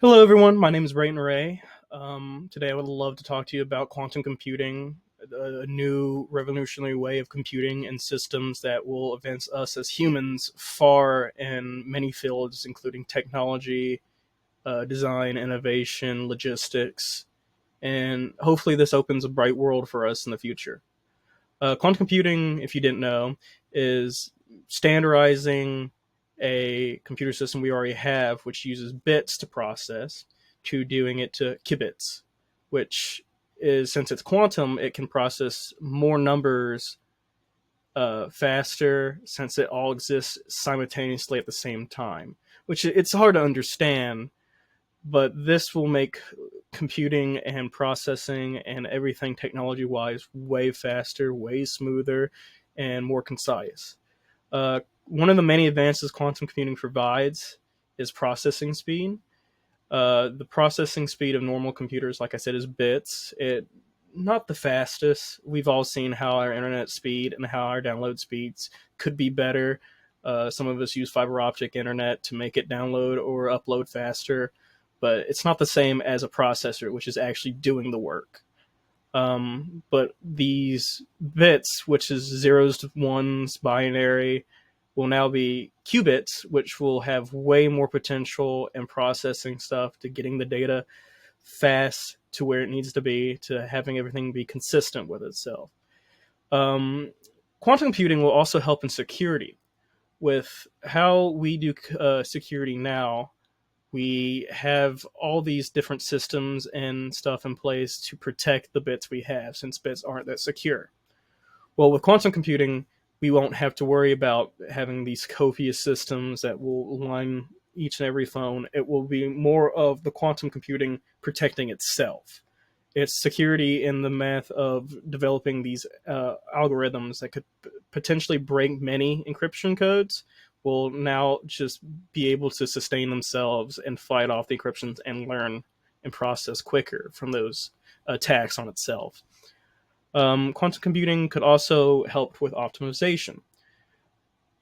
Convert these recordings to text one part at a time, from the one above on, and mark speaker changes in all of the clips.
Speaker 1: Hello, everyone. My name is Brayton Ray. Today, I would love to talk to you about quantum computing, a new revolutionary way of computing and systems that will advance us as humans far in many fields, including technology, design, innovation, logistics, and hopefully, this opens a bright world for us in the future. Quantum computing, if you didn't know, is standardizing a computer system we already have, which uses bits to process, to doing it to qubits, which is, since it's quantum, it can process more numbers faster, since it all exists simultaneously at the same time. Which it's hard to understand, but this will make computing and processing and everything technology wise way faster, way smoother, and more concise. One of the many advances quantum computing provides is processing speed. The processing speed of normal computers, like I said, is bits. It not the fastest. We've all seen how our internet speed and how our download speeds could be better. Some of us use fiber optic internet to make it download or upload faster, but it's not the same as a processor, which is actually doing the work. But these bits, which is zeros to ones, binary, will now be qubits, which will have way more potential in processing stuff, to getting the data fast to where it needs to be, to having everything be consistent with itself. Um, Quantum computing will also help in security. With how we do security now, we have all these different systems and stuff in place to protect the bits we have, since bits aren't that secure. Well, with quantum computing, we won't have to worry about having these copious systems that will line each and every phone. It will be more of the quantum computing protecting itself. It's security in the math of developing these algorithms that could potentially break many encryption codes, will now just be able to sustain themselves and fight off the encryptions and learn and process quicker from those attacks on itself. Quantum computing could also help with optimization.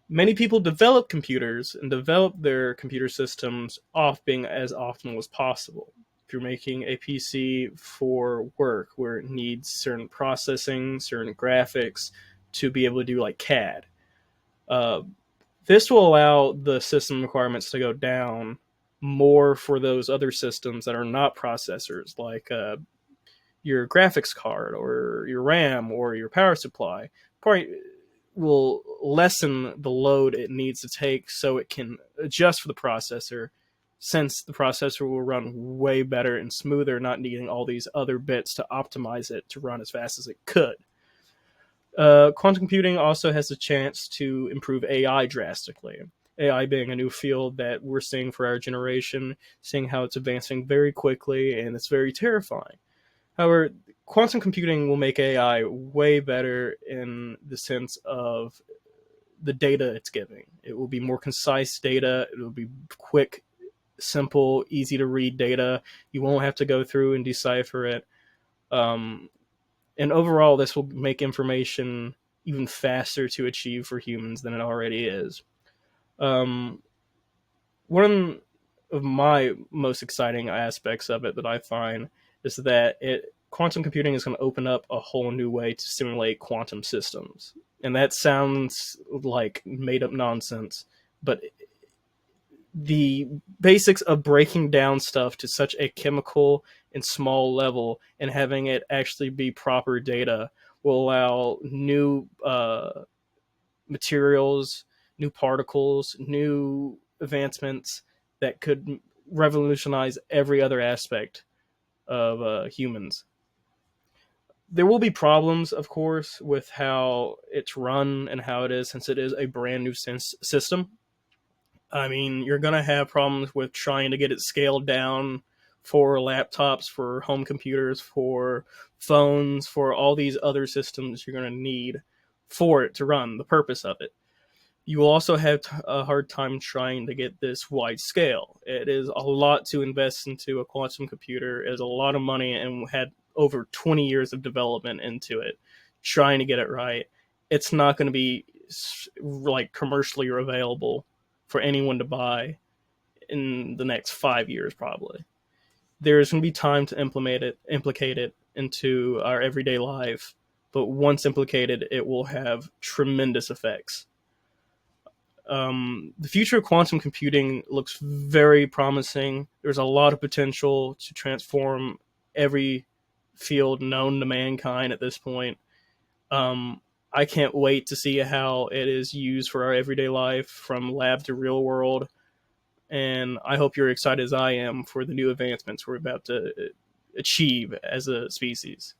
Speaker 1: Many people develop computers and develop their computer systems off being as optimal as possible. If you're making a PC for work where it needs certain processing, certain graphics to be able to do like CAD, uh, this will allow the system requirements to go down more for those other systems that are not processors, like your graphics card or your RAM or your power supply. Probably will lessen the load it needs to take so it can adjust for the processor, since the processor will run way better and smoother, not needing all these other bits to optimize it to run as fast as it could. Quantum computing also has a chance to improve AI drastically. AI being a new field that we're seeing for our generation, seeing how it's advancing very quickly, and it's very terrifying. However, quantum computing will make AI way better in the sense of the data it's giving. It will be more concise data. It will be quick, simple, easy to read data. You won't have to go through and decipher it. Um, and overall, this will make information even faster to achieve for humans than it already is. Um, One of my most exciting aspects of it that I find is that quantum computing is going to open up a whole new way to simulate quantum systems. And that sounds like made up nonsense, but the basics of breaking down stuff to such a chemical and small level and having it actually be proper data will allow new materials, new particles, new advancements that could revolutionize every other aspect of humans. There will be problems, of course, with how it's run and how it is, since it is a brand new system. I mean, you're going to have problems with trying to get it scaled down for laptops, for home computers, for phones, for all these other systems you're going to need for it to run, the purpose of it. You will also have a hard time trying to get this wide scale. It is a lot to invest into a quantum computer. It is a lot of money and had over 20 years of development into it, trying to get it right. It's not going to be like commercially available for anyone to buy in the next 5 years, probably. there's going to be time to implicate it into our everyday life, but once implicated, it will have tremendous effects. The future of quantum computing looks very promising. There's a lot of potential to transform every field known to mankind at this point. I can't wait to see how it is used for our everyday life, from lab to real world. And I hope you're excited as I am for the new advancements we're about to achieve as a species.